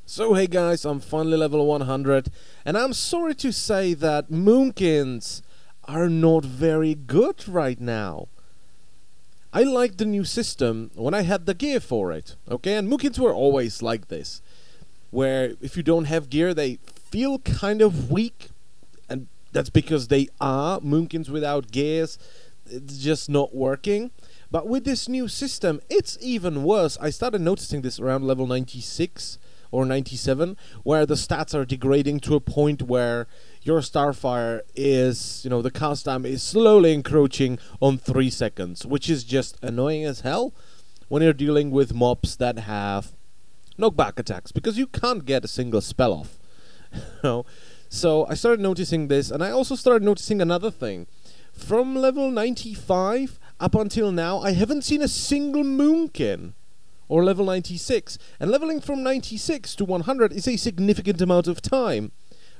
So hey guys, I'm finally level 100, and I'm sorry to say that Moonkins are not very good right now. I liked the new system when I had the gear for it, okay? And Moonkins were always like this, where if you don't have gear, they feel kind of weak, and that's because they are Moonkins without gears. It's just not working. But with this new system, it's even worse. I started noticing this around level 96 or 97, where the stats are degrading to a point where your Starfire is, the cast time is slowly encroaching on 3 seconds, which is just annoying as hell when you're dealing with mobs that have knockback attacks, because you can't get a single spell off. So I started noticing this, and I also started noticing another thing. From level 95 up until now, I haven't seen a single Moonkin. Or level 96. And leveling from 96 to 100 is a significant amount of time.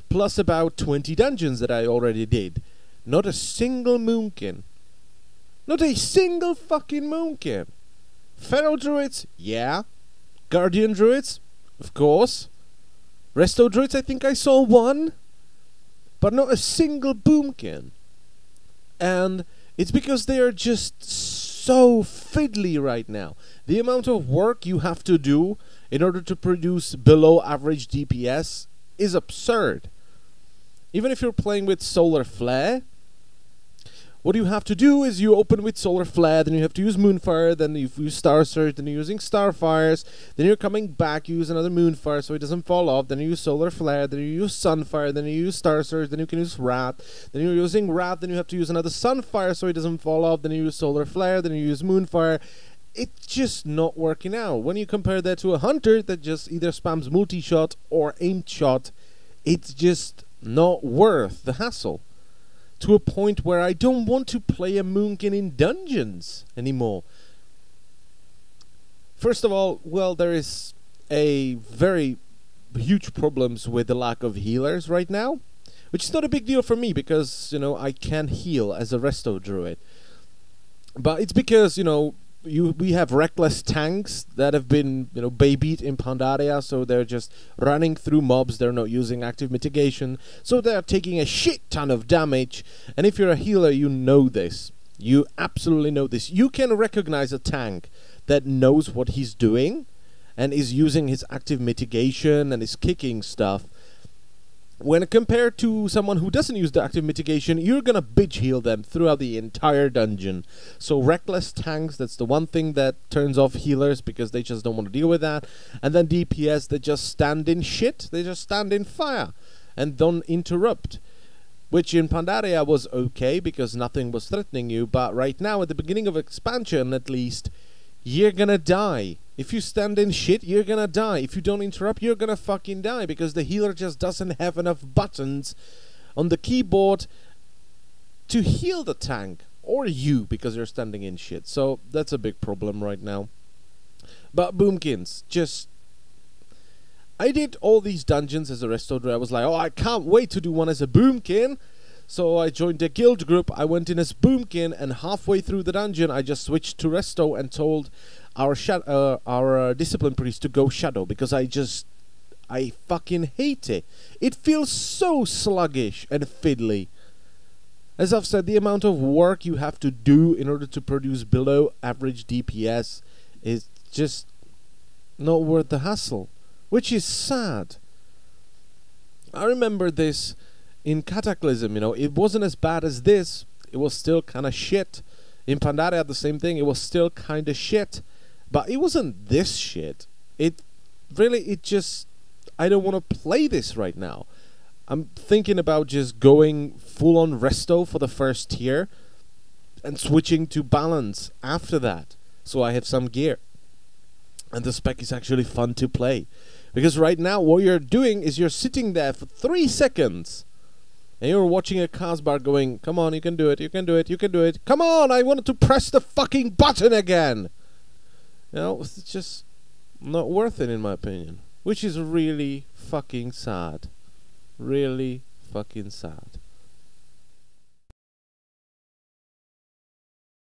Plus about 20 dungeons that I already did. Not a single Moonkin. Not a single fucking Moonkin. Feral Druids? Yeah. Guardian Druids? Of course. Resto Druids, I think I saw one. But not a single Boomkin. And it's because they are just so fiddly right now. The amount of work you have to do in order to produce below average DPS is absurd. Even if you're playing with Solar Flare, what you have to do is you open with Solar Flare, then you have to use Moonfire, then you use Star Surge, then you're using Starfires, then you're coming back, you use another Moonfire so it doesn't fall off, then you use Solar Flare, then you use Sunfire, then you use Star Surge, then you can use Wrath, then you're using Wrath, then you have to use another Sunfire so it doesn't fall off, then you use Solar Flare, then you use Moonfire. It's just not working out. When you compare that to a Hunter that just either spams multi-shot or aimed shot, it's just not worth the hassle. To a point where I don't want to play a Moonkin in dungeons anymore. First of all, well, there is a very huge problems with the lack of healers right now, which is not a big deal for me because, I can heal as a Resto Druid. But it's because, we have reckless tanks that have been, babied in Pandaria, so they're just running through mobs, they're not using active mitigation, so they're taking a shit ton of damage, and if you're a healer, you know this. You absolutely know this. You can recognize a tank that knows what he's doing, and is using his active mitigation, and is kicking stuff. When compared to someone who doesn't use the active mitigation, you're gonna bitch heal them throughout the entire dungeon. So reckless tanks, that's the one thing that turns off healers because they just don't want to deal with that. And then DPS, they just stand in shit, they just stand in fire and don't interrupt. Which in Pandaria was okay because nothing was threatening you, but right now at the beginning of expansion at least, you're gonna die. If you stand in shit, you're gonna die. If you don't interrupt, you're gonna fucking die because the healer just doesn't have enough buttons on the keyboard to heal the tank. Or you, because you're standing in shit. So that's a big problem right now. But Boomkins, I did all these dungeons as a Resto Druid. I was like, oh, I can't wait to do one as a Boomkin. So I joined a guild group, I went in as Boomkin, and halfway through the dungeon I just switched to Resto and told our discipline priest to go Shadow, because I fucking hate it. It feels so sluggish and fiddly. As I've said, the amount of work you have to do in order to produce below average DPS is just not worth the hassle, which is sad. I remember this in Cataclysm, it wasn't as bad as this. It was still kind of shit. In Pandaria, the same thing. It was still kind of shit. But it wasn't this shit. I don't want to play this right now. I'm thinking about just going full-on Resto for the first tier and switching to Balance after that. So I have some gear. And the spec is actually fun to play. Because right now, what you're doing is you're sitting there for 3 seconds. And you're watching a cast bar going, come on, you can do it, you can do it, you can do it. Come on, I wanted to press the fucking button again. It's just not worth it in my opinion. Which is really fucking sad. Really fucking sad.